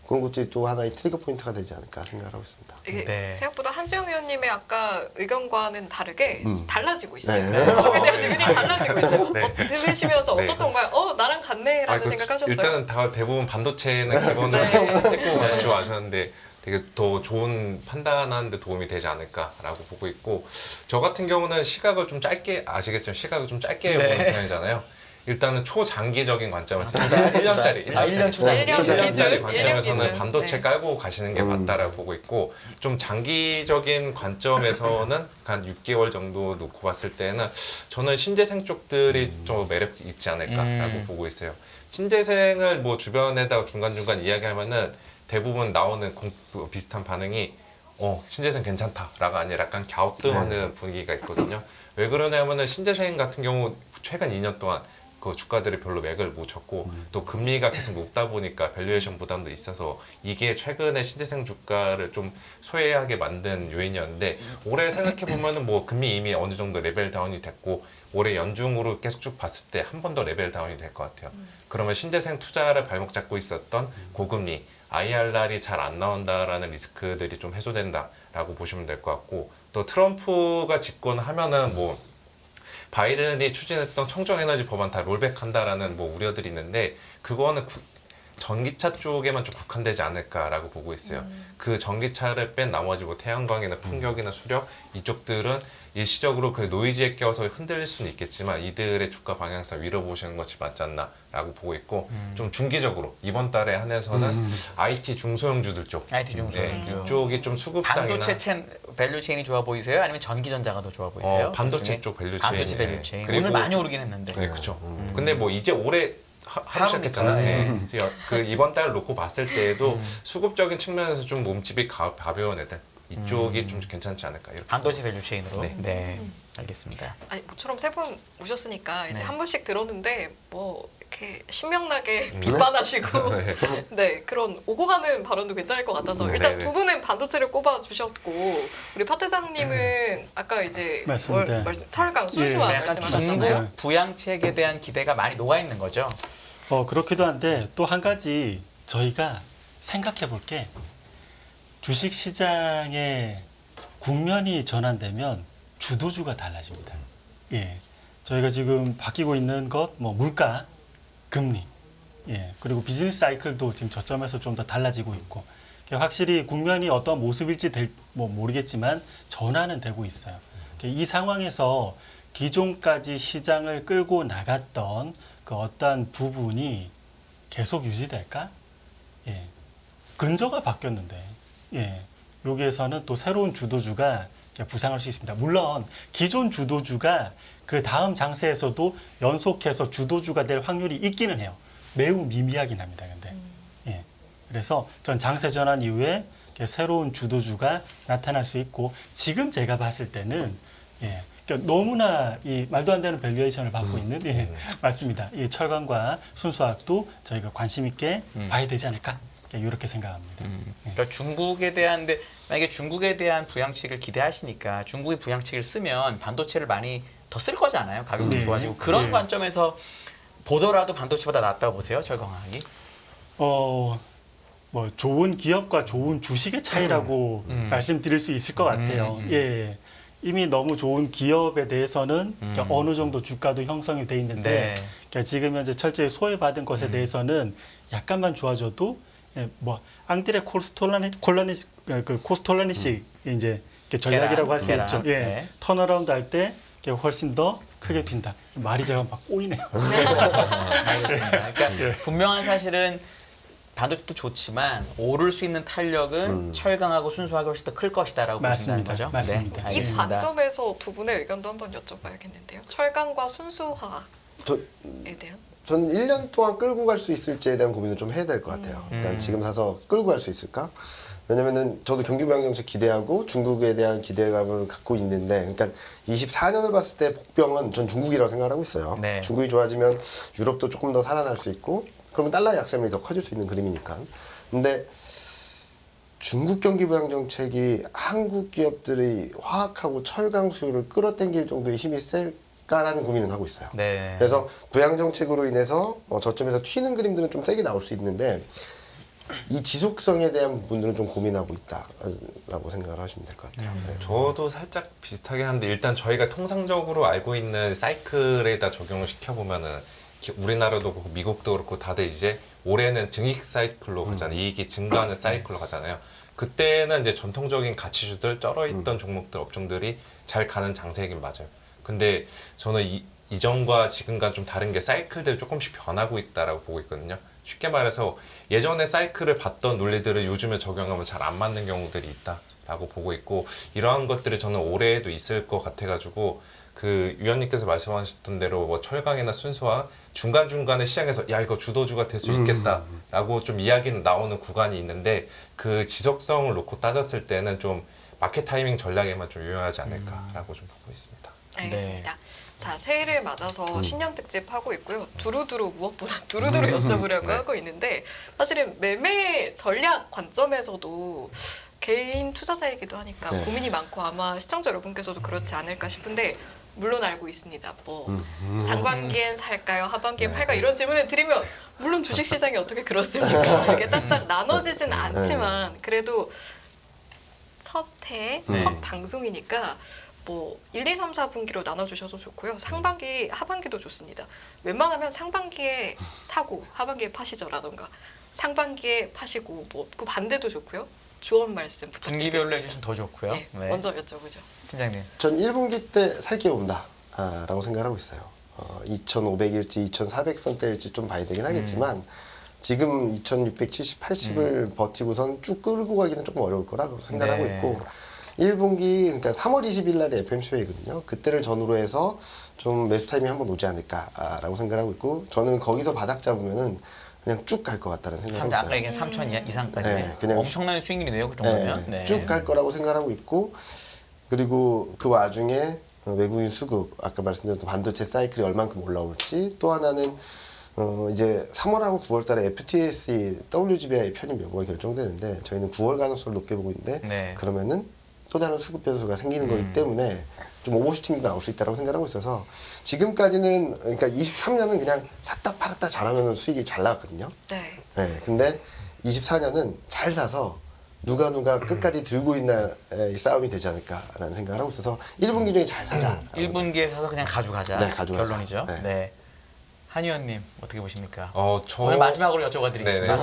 그런 것들이 또 하나의 트리거 포인트가 되지 않을까 생각하고 있습니다. 이게 네. 생각보다 한지영 의원님의 아까 의견과는 다르게 달라지고 있어요. 네. 저에 대한 의견이 달라지고 있어요. 네. 들으시면서 네. 어떻던가요? 나랑 같네라는 생각하셨어요? 일단은 다 대부분 반도체는 기본적으로 네. 찍고 가지고 아셨는데 되게 더 좋은 판단하는 데 도움이 되지 않을까라고 보고 있고 저 같은 경우는 시각을 좀 짧게 아시겠지만 시각을 좀 짧게 네. 보는 편이잖아요. 일단은 초장기적인 관점에서 1년짜리 1년 초장기. 1년짜리 기준, 관점에서는 1년 기준. 반도체 네. 깔고 가시는 게 맞다라고 보고 있고 좀 장기적인 관점에서는 한 6개월 정도 놓고 봤을 때는 저는 신재생 쪽들이 좀 매력 있지 않을까라고 보고 있어요. 신재생을 뭐 주변에다가 중간중간 이야기하면은 대부분 나오는 비슷한 반응이 신재생 괜찮다라가 아니라 약간 갸우뚱하는 분위기가 있거든요. 왜 그러냐면은 신재생 같은 경우 최근 2년 동안 그 주가들이 별로 맥을 못 쳤고 또 금리가 계속 높다 보니까 밸류에이션 부담도 있어서 이게 최근에 신재생 주가를 좀 소외하게 만든 요인이었는데 올해 생각해 보면은 뭐 금리 이미 어느 정도 레벨 다운이 됐고 올해 연중으로 계속 쭉 봤을 때 한 번 더 레벨 다운이 될 것 같아요. 그러면 신재생 투자를 발목 잡고 있었던 고금리 IRR이 잘 안 나온다라는 리스크들이 좀 해소된다라고 보시면 될 것 같고 또 트럼프가 집권하면은 뭐 바이든이 추진했던 청정에너지 법안 다 롤백한다라는 뭐 우려들이 있는데 그거는 전기차 쪽에만 좀 국한되지 않을까라고 보고 있어요. 그 전기차를 뺀 나머지 뭐 태양광이나 풍력이나 수력 이쪽들은 일시적으로 그 노이즈에 껴서 흔들릴 수는 있겠지만 이들의 주가 방향성 위로 보시는 것이 맞지 않나라고 보고 있고 좀 중기적으로 이번 달에 한해서는 IT 중소형주들 쪽 IT 중소형주. 이쪽이 좀 수급상이나 반도체 밸류 체인이 좋아 보이세요? 아니면 전기전자가 더 좋아 보이세요? 반도체 그중에? 쪽 밸류 체인. 반도체 밸류 체인. 그리고 오늘 많이 오르긴 했는데. 네, 그렇죠. 근데 뭐 이제 올해 하루 시작했잖아요. 네. 그 이번 달 놓고 봤을 때에도 수급적인 측면에서 좀 몸집이 가벼운 애들 이쪽이 좀 괜찮지 않을까 이렇게. 반도체 밸류 체인으로. 네. 네. 알겠습니다. 아니 모처럼 세 분 오셨으니까 이제 네. 한 분씩 들었는데 뭐 이렇게 신명나게 비판하시고 네. 네 그런 오고 가는 발언도 괜찮을 것 같아서 네. 일단 네. 두 분은 반도체를 꼽아 주셨고 우리 파 팀장님은 아까 이제 맞습니다. 철강 순수화 예, 약간 말씀하셨잖아요. 중국 부양책에 대한 기대가 많이 녹아 있는 거죠. 그렇기도 한데 또 한 가지 저희가 생각해 볼 게 주식 시장의 국면이 전환되면 주도주가 달라집니다. 예. 저희가 지금 바뀌고 있는 것, 뭐 물가, 금리, 예. 그리고 비즈니스 사이클도 지금 저점에서 좀 더 달라지고 있고 확실히 국면이 어떤 모습일지 뭐 모르겠지만 전환은 되고 있어요. 이 상황에서 기존까지 시장을 끌고 나갔던 그 어떤 부분이 계속 유지될까? 예. 근저가 바뀌었는데, 예. 여기에서는 또 새로운 주도주가 부상할 수 있습니다. 물론 기존 주도주가 그 다음 장세에서도 연속해서 주도주가 될 확률이 있기는 해요. 매우 미미하긴 합니다. 근데 예. 그래서 전 장세 전환 이후에 새로운 주도주가 나타날 수 있고 지금 제가 봤을 때는 예. 그러니까 너무나 이 말도 안 되는 밸류에이션을 받고 있는 예. 맞습니다. 이 철강과 순수화학도 저희가 관심 있게 봐야 되지 않을까 이렇게 생각합니다. 그러니까 중국에 대한 만약에 중국에 대한 부양책을 기대하시니까 중국이 부양책을 쓰면 반도체를 많이 더 쓸 거잖아요. 가격도 네. 좋아지고 그런 네. 관점에서 보더라도 반도체보다 낫다고 보세요. 철강화학이. 뭐 좋은 기업과 좋은 주식의 차이라고 말씀드릴 수 있을 것 같아요. 예. 이미 너무 좋은 기업에 대해서는 어느 정도 주가도 형성이 돼 있는데 네. 그러니까 지금 현재 철저히 소외받은 것에 대해서는 약간만 좋아져도 예, 뭐 앙드레 코스톨라니식 이제 이렇게 전략이라고 할 수 계란. 있죠. 예. 네. 턴어라운드 할 때 훨씬 더 크게 튄다. 말이 제가 막 꼬이네요. 알겠습니다. 그러니까 분명한 사실은 반도체도 좋지만 오를 수 있는 탄력은 철강하고 순수하게 훨씬 더 클 것이다라고 보신다는 맞습니다. 거죠. 맞습니다. 네, 이 알겠습니다. 관점에서 두 분의 의견도 한번 여쭤봐야겠는데요. 철강과 순수화학에 저, 대한 저는 1년 동안 끌고 갈 수 있을지에 대한 고민을 좀 해야 될 것 같아요. 그러니까 지금 사서 끌고 갈 수 있을까? 왜냐면은 저도 경기부양정책 기대하고 중국에 대한 기대감을 갖고 있는데, 그러니까 24년을 봤을 때 복병은 전 중국이라고 생각하고 있어요. 네. 중국이 좋아지면 유럽도 조금 더 살아날 수 있고, 그러면 달러의 약세력이 더 커질 수 있는 그림이니까. 근데 중국 경기부양정책이 한국 기업들이 화학하고 철강 수요를 끌어당길 정도의 힘이 셀까라는 고민은 하고 있어요. 네. 그래서 부양 정책으로 인해서 저점에서 튀는 그림들은 좀 세게 나올 수 있는데 이 지속성에 대한 부분들은 좀 고민하고 있다라고 생각을 하시면 될 것 같아요. 네. 저도 살짝 비슷하게 하는데 일단 저희가 통상적으로 알고 있는 사이클에다 적용을 시켜보면은 우리나라도 그렇고 미국도 그렇고 다들 이제 올해는 증익 사이클로 가잖아요. 이익이 증가하는 사이클로 가잖아요. 그때는 이제 전통적인 가치주들 쩔어있던 종목들 업종들이 잘 가는 장세이긴 맞아요. 근데 저는 이전과 지금과 좀 다른 게 사이클들이 조금씩 변하고 있다라고 보고 있거든요. 쉽게 말해서 예전에 사이클을 봤던 논리들을 요즘에 적용하면 잘 안 맞는 경우들이 있다라고 보고 있고 이러한 것들이 저는 올해에도 있을 것 같아가지고 그 위원님께서 말씀하셨던 대로 뭐 철강이나 순수화 중간중간에 시장에서 야 이거 주도주가 될 수 있겠다라고 좀 이야기는 나오는 구간이 있는데 그 지속성을 놓고 따졌을 때는 좀 마켓 타이밍 전략에만 좀 유용하지 않을까라고 좀 보고 있습니다. 알겠습니다. 자, 새해를 맞아서 신년 특집 하고 있고요. 두루두루 무엇보다 두루두루 여쭤보려고 하고 있는데 사실은 매매 전략 관점에서도 개인 투자자이기도 하니까 네. 고민이 많고 아마 시청자 여러분께서도 그렇지 않을까 싶은데 물론 알고 있습니다. 뭐 상반기엔 살까요? 하반기엔 팔까요? 이런 질문을 드리면 물론 주식시장이 어떻게 그렇습니까? 이렇게 딱딱 나눠지진 않지만 그래도 첫 해, 첫 방송이니까 뭐 1, 2, 3, 4분기로 나눠주셔도 좋고요. 상반기, 하반기도 좋습니다. 웬만하면 상반기에 사고 하반기에 파시죠라던가 상반기에 파시고 뭐 그 반대도 좋고요. 조언 말씀 부탁드리겠습니다. 분기별로 해주시면 더 좋고요. 네, 네. 먼저 여쭤보죠. 팀장님. 전 1분기 때 살 게 온다 라고 생각하고 있어요. 2,500일지 2,400선대일지 좀 봐야 되긴 하겠지만 지금 2,670, 80을 버티고선 쭉 끌고 가기는 조금 어려울 거라고 생각하고 네. 있고 1분기 그러니까 3월 20일 날에 FMC 회의거든요. 그때를 전후로 해서 좀 매수 타이밍 한번 오지 않을까라고 생각하고 있고 저는 거기서 바닥 잡으면은 그냥 쭉 갈 것 같다는 생각이 아까 있어요. 얘기한 3천 이상까지 네, 그냥 엄청난 스윙이네요. 그 정도면. 네. 쭉 갈 거라고 생각하고 있고, 그리고 그 와중에 외국인 수급, 아까 말씀드렸던 반도체 사이클이 얼만큼 올라올지, 또 하나는 이제 3월하고 9월달에 FTSE WGBI 편입 여부가 결정되는데 저희는 9월 가능성을 높게 보고 있는데 네. 그러면은 또 다른 수급 변수가 생기는 거기 때문에 좀 오버슈팅도 나올 수 있다고 생각하고 있어서 지금까지는 그러니까 23년은 그냥 샀다 팔았다 잘하면 수익이 잘 나왔거든요. 네. 네, 근데 24년은 잘 사서 누가 끝까지 들고 있나 이 싸움이 되지 않을까라는 생각을 하고 있어서 1분기 중에 잘 사자. 1분기에 사서 그냥 가져가자. 네, 가져가자. 결론이죠. 네. 네. 한 의원님 어떻게 보십니까? 저 오늘 마지막으로 여쭤봐드리겠습니다.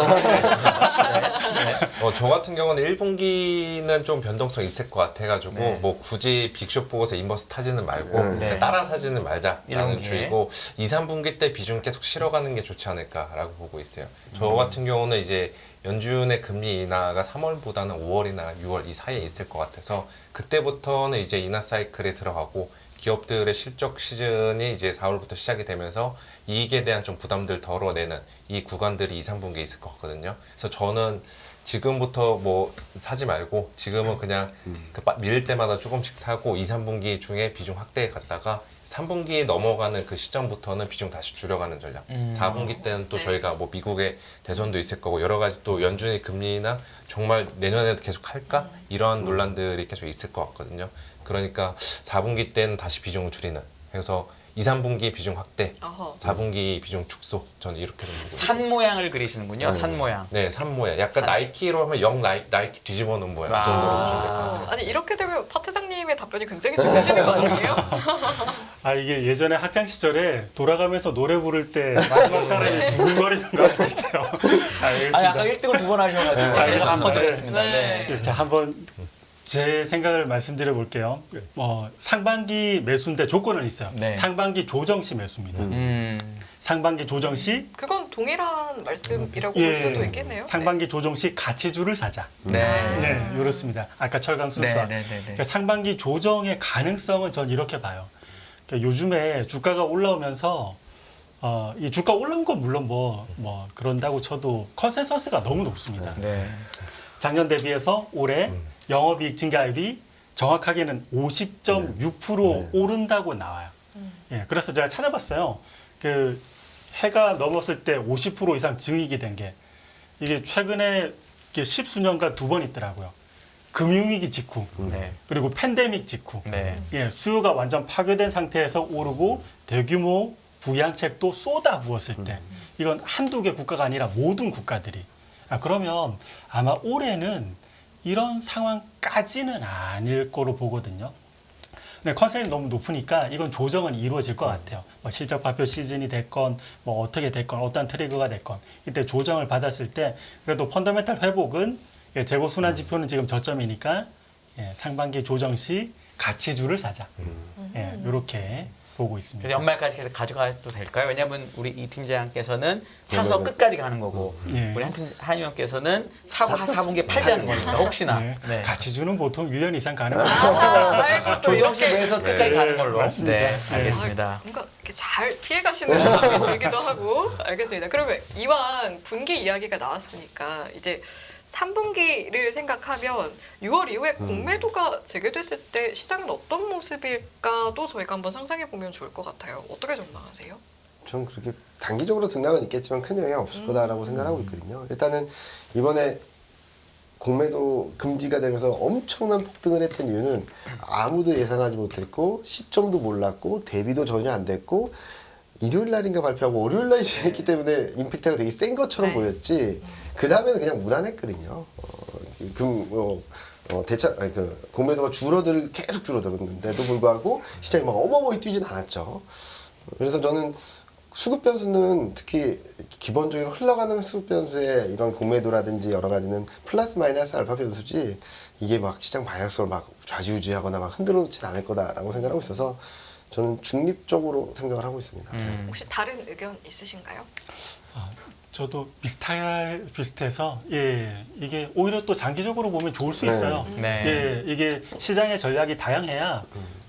저 같은 경우는 1분기는 좀 변동성 있을 것 같아가지고 네. 뭐 굳이 빅쇼 보고서 인버스 타지는 말고 네. 그냥 따라 사지는 말자라는 1분기에. 주의고 2, 3분기 때 비중 계속 실어가는 게 좋지 않을까라고 보고 있어요. 저 같은 경우는 이제 연준의 금리 인하가 3월보다는 5월이나 6월 이 사이에 있을 것 같아서 그때부터는 이제 인하 사이클에 들어가고 기업들의 실적 시즌이 이제 4월부터 시작이 되면서 이익에 대한 좀 부담들 덜어내는 이 구간들이 2, 3분기에 있을 것 같거든요. 그래서 저는 지금부터 뭐 사지 말고 지금은 그냥 밀 때마다 조금씩 사고 2, 3분기 중에 비중 확대해 갔다가 3분기 넘어가는 그 시점부터는 비중 다시 줄여가는 전략. 4분기 때는 또 네. 저희가 뭐 미국의 대선도 있을 거고 여러 가지 또 연준의 금리나 정말 내년에도 계속 할까? 이런 논란들이 계속 있을 것 같거든요. 그러니까 4분기 때는 다시 비중을 줄이는. 그래서 2, 3분기 비중 확대, 어허. 4분기 비중 축소. 저는 이렇게 좀 보고 있어요. 산 모양을 그리시는군요. 산 모양. 네, 산 모양. 약간 산. 나이키로 하면 영 나이키 뒤집어 놓은 모양. 그 정도로 보시면 될 것 같아요. 아니 이렇게 되면 파트장님의 답변이 굉장히 중요해지는 거 아니에요? 아 이게 예전에 학창 시절에 돌아가면서 노래 부를 때 마지막 사람이 두근거리는 거랑 비슷해요. 아니 아까 1등을 두 번 하셔가지고 제가 알겠습니다. 바꿔드렸습니다. 네. 네. 자 한번 제 생각을 말씀드려 볼게요. 상반기 매수인데 조건은 있어요. 네. 상반기 조정 시 매수입니다. 상반기 조정 시 그건 동일한 말씀이라고 볼 수도 있겠네요. 상반기 조정 시 가치주를 사자. 네. 네, 이렇습니다. 아까 철강 순수화. 네, 네, 네, 네. 그러니까 상반기 조정의 가능성은 전 이렇게 봐요. 그러니까 요즘에 주가가 올라오면서 이 주가 올라온 건 물론 뭐 그런다고 쳐도 컨센서스가 너무 높습니다. 네. 작년 대비해서 올해 영업이익 증가율이 정확하게는 50.6% 오른다고 나와요. 예, 그래서 제가 찾아봤어요. 그 해가 넘었을 때 50% 이상 증익이 된 게 이게 최근에 이게 십수년간 두 번 있더라고요. 금융위기 직후, 네. 그리고 팬데믹 직후. 네. 예, 수요가 완전 파괴된 상태에서 오르고 대규모 부양책도 쏟아부었을 때 이건 한두 개 국가가 아니라 모든 국가들이 그러면 아마 올해는 이런 상황까지는 아닐 거로 보거든요. 근데 컨센이 너무 높으니까 이건 조정은 이루어질 것 같아요. 뭐 실적 발표 시즌이 됐건 뭐 어떻게 됐건 어떤 트리거가 됐건 이때 조정을 받았을 때 그래도 펀더멘탈 회복은 재고 순환 지표는 지금 저점이니까 상반기 조정 시 가치주를 사자. 이렇게 보고 있습니다. 그래서 연말까지 계속 가져가도 될까요? 왜냐하면 우리 이 팀장께서는 사서 네. 끝까지 가는 거고 네. 우리 한 의원께서는 사고 한 4분기에 팔자는 거니까 혹시나 네. 네. 가치주는 보통 1년 이상 가는 거예요. 아이고, 또 조정식 이렇게 외에서 끝까지 네. 가는 걸로. 맞습니다. 네, 네. 알겠습니다. 뭔가 이렇게 잘 피해가시는 느낌이 들기도 하고 알겠습니다. 그러면 이왕 분기 이야기가 나왔으니까 이제 3분기를 생각하면 6월 이후에 공매도가 재개됐을 때 시장은 어떤 모습일까도 저희가 한번 상상해 보면 좋을 것 같아요. 어떻게 전망하세요? 전 그렇게 단기적으로 등락은 있겠지만 큰 영향 없을 거다라고 생각하고 있거든요. 일단은 이번에 공매도 금지가 되면서 엄청난 폭등을 했던 이유는 아무도 예상하지 못했고 시점도 몰랐고 대비도 전혀 안 됐고 일요일 날인가 발표하고 월요일 날 시작했기 때문에 임팩트가 되게 센 것처럼 네. 보였지 그 다음에는 그냥 무난했거든요. 공매도가 계속 줄어들었는데도 불구하고 시장이 막 어마어마하게 뛰진 않았죠. 그래서 저는 수급 변수는 특히 기본적으로 흘러가는 수급 변수의 이런 공매도라든지 여러 가지는 플러스 마이너스 알파 변수지 이게 막 시장 방향성을 막 좌지우지하거나 막 흔들어 놓지는 않을 거다라고 생각하고 있어서 저는 중립적으로 생각을 하고 있습니다. 혹시 다른 의견 있으신가요? 저도 비슷해서 이게 오히려 또 장기적으로 보면 좋을 수 네. 있어요. 네. 이게 시장의 전략이 다양해야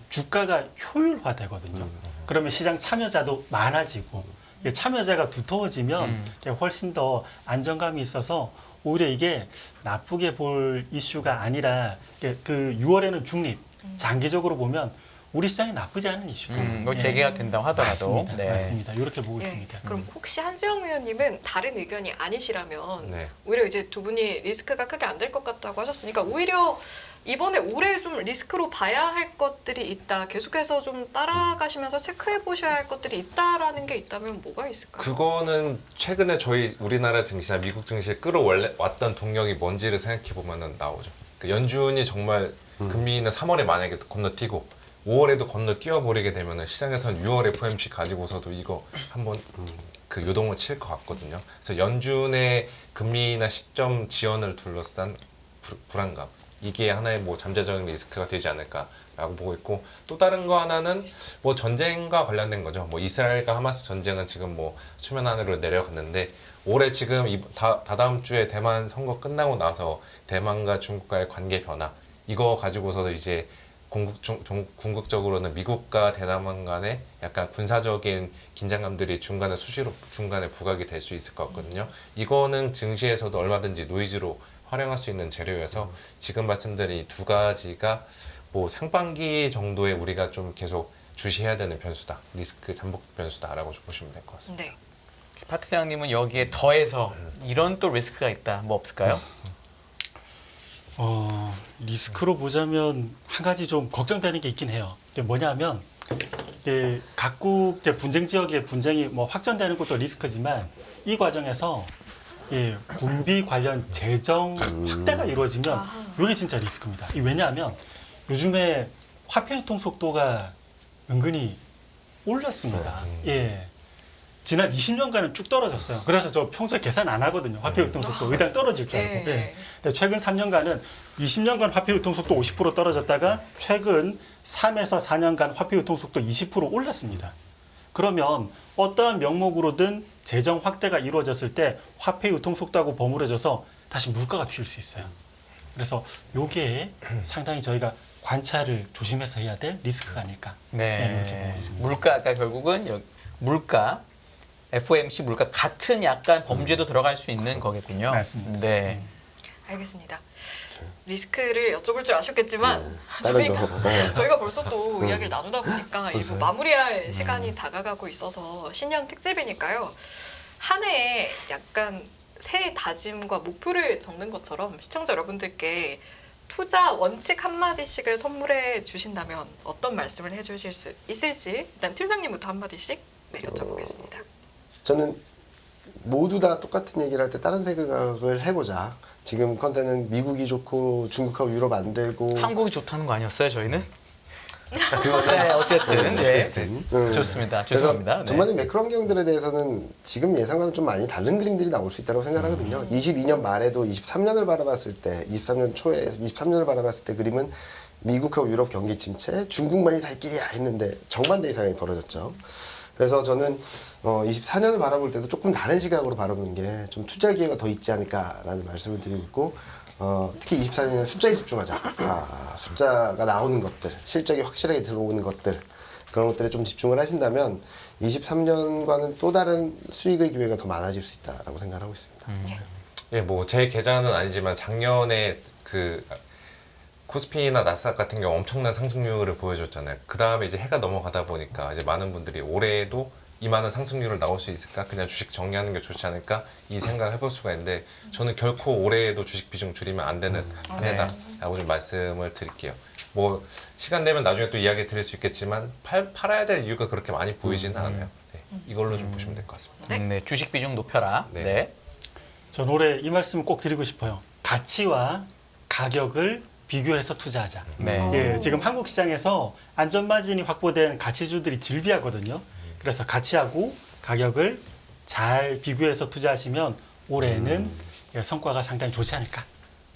주가가 효율화되거든요. 그러면 시장 참여자도 많아지고 이게 참여자가 두터워지면 이게 훨씬 더 안정감이 있어서 오히려 이게 나쁘게 볼 이슈가 아니라 이게 그 6월에는 중립, 장기적으로 보면 우리 시장이 나쁘지 않은 이슈다. 뭐 재개가 된다고 하더라도. 맞습니다. 네. 맞습니다. 이렇게 보고 예, 있습니다. 그럼 혹시 한지영 의원님은 다른 의견이 아니시라면 네. 오히려 이제 두 분이 리스크가 크게 안 될 것 같다고 하셨으니까 오히려 이번에 올해 좀 리스크로 봐야 할 것들이 있다. 계속해서 좀 따라가시면서 체크해 보셔야 할 것들이 있다라는 게 있다면 뭐가 있을까요? 그거는 최근에 저희 우리나라 증시나 미국 증시에 끌어왔던 동력이 뭔지를 생각해 보면은 나오죠. 그 연준이 정말 금리는 3월에 만약에 건너뛰고 5월에도 건너뛰어버리게 되면은 시장에서는 6월 FOMC 가지고서도 이거 한번 그 요동을 칠 것 같거든요. 그래서 연준의 금리나 시점 지연을 둘러싼 불안감. 이게 하나의 뭐 잠재적인 리스크가 되지 않을까라고 보고 있고, 또 다른 거 하나는 뭐 전쟁과 관련된 거죠. 뭐 이스라엘과 하마스 전쟁은 지금 뭐 수면 아래로 내려갔는데, 올해 지금 다다음 주에 대만 선거 끝나고 나서 대만과 중국과의 관계 변화, 이거 가지고서도 이제 궁극적으로는 미국과 대남한 간의 약간 군사적인 긴장감들이 중간에 부각이 될 수 있을 것 같거든요. 이거는 증시에서도 얼마든지 노이즈로 활용할 수 있는 재료여서 지금 말씀드린 두 가지가 뭐 상반기 정도에 우리가 좀 계속 주시해야 되는 변수다. 리스크 잠복 변수다라고 좀 보시면 될 것 같습니다. 네. 파 사장님은 여기에 더해서 이런 또 리스크가 있다. 뭐 없을까요? 리스크로 보자면 한 가지 좀 걱정되는 게 있긴 해요. 이게 뭐냐면 각국 분쟁 지역의 분쟁이 뭐 확전되는 것도 리스크지만 이 과정에서 군비 관련 재정 확대가 이루어지면 이게 진짜 리스크입니다. 왜냐하면 요즘에 화폐 유통 속도가 은근히 올랐습니다. 지난 20년간은 쭉 떨어졌어요. 그래서 저 평소에 계산 안 하거든요. 화폐 유통 속도 의당 떨어질 줄 알고. 근데 최근 3년간은 20년간 화폐 유통 속도 50% 떨어졌다가 최근 3에서 4년간 화폐 유통 속도 20% 올랐습니다. 그러면 어떠한 명목으로든 재정 확대가 이루어졌을 때 화폐 유통 속도하고 버무려져서 다시 물가가 튀을 수 있어요. 그래서 요게 상당히 저희가 관찰을 조심해서 해야 될 리스크가 아닐까. 이렇게 보고 있습니다. 물가가 결국은 물가, FOMC 물가 같은 약간 범죄도 들어갈 수 있는 거겠군요. 맞습니다. 네. 알겠습니다. 리스크를 여쭤볼 줄 아셨겠지만 다른 저희가 벌써 또 이야기를 나누다 보니까 일부 마무리할 시간이 다가가고 있어서 신년 특집이니까요. 한 해에 약간 새해 다짐과 목표를 적는 것처럼 시청자 여러분들께 투자 원칙 한마디씩을 선물해 주신다면 어떤 말씀을 해주실 수 있을지 일단 팀장님부터 한마디씩 여쭤보겠습니다. 저는 모두 다 똑같은 얘기를 할 때 다른 생각을 해보자. 지금 컨셉은 미국이 좋고 중국하고 유럽 안 되고 한국이 좋다는 거 아니었어요, 저희는? 네, 어쨌든 네. 좋습니다. 죄송합니다. 네. 전반적인 매크로 환경들에 대해서는 지금 예상과는 좀 많이 다른 그림들이 나올 수 있다고 생각하거든요. 22년 말에도 23년을 바라봤을 때, 23년 초에 23년을 바라봤을 때 그림은 미국하고 유럽 경기 침체, 중국만이 살 길이야 했는데 정반대의 상황이 벌어졌죠. 그래서 저는 24년을 바라볼 때도 조금 다른 시각으로 바라보는 게 좀 투자 기회가 더 있지 않을까라는 말씀을 드리고 있고, 특히 24년에는 숫자에 집중하자. 숫자가 나오는 것들, 실적이 확실하게 들어오는 것들, 그런 것들에 좀 집중을 하신다면 23년과는 또 다른 수익의 기회가 더 많아질 수 있다라고 생각하고 있습니다. 뭐 제 계좌는 아니지만 작년에 그 코스피나 나스닥 같은 경우 엄청난 상승률을 보여줬잖아요. 그 다음에 이제 해가 넘어가다 보니까 이제 많은 분들이 올해에도 이만한 상승률을 나올 수 있을까? 그냥 주식 정리하는 게 좋지 않을까? 이 생각을 해볼 수가 있는데 저는 결코 올해에도 주식 비중 줄이면 안 되는 한 해다라고 좀 말씀을 드릴게요. 뭐 시간 되면 나중에 또 이야기 드릴 수 있겠지만 팔아야 될 이유가 그렇게 많이 보이지는 않아요. 이걸로 좀 보시면 될 것 같습니다. 네, 주식 비중 높여라. 네. 네. 전 올해 이 말씀을 꼭 드리고 싶어요. 가치와 가격을 비교해서 투자하자. 네. 지금 한국 시장에서 안전마진이 확보된 가치주들이 즐비하거든요. 그래서 가치하고 가격을 잘 비교해서 투자하시면 올해는 성과가 상당히 좋지 않을까.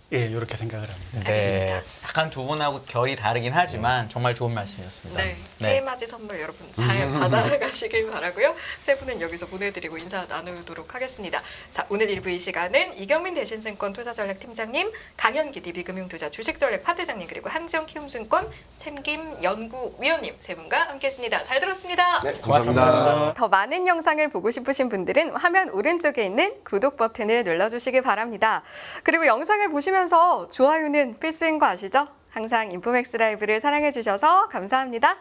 이렇게 생각을 합니다. 네. 약간 두 분하고 결이 다르긴 하지만 정말 좋은 말씀이었습니다. 네, 새해맞이 선물 여러분 잘 받아가시길 바라고요. 세 분은 여기서 보내드리고 인사 나누도록 하겠습니다. 자, 오늘 1부 이 시간은 이경민 대신증권 투자전략팀장님, 강현기 DB금융투자 주식전략 파트장님, 그리고 한지영 키움증권 샘김 연구위원님 세 분과 함께했습니다. 잘 들었습니다. 네, 고맙습니다. 감사합니다. 더 많은 영상을 보고 싶으신 분들은 화면 오른쪽에 있는 구독 버튼을 눌러주시기 바랍니다. 그리고 영상을 보시면서 좋아요는 필수인 거 아시죠? 항상 인포맥스 라이브를 사랑해 주셔서 감사합니다.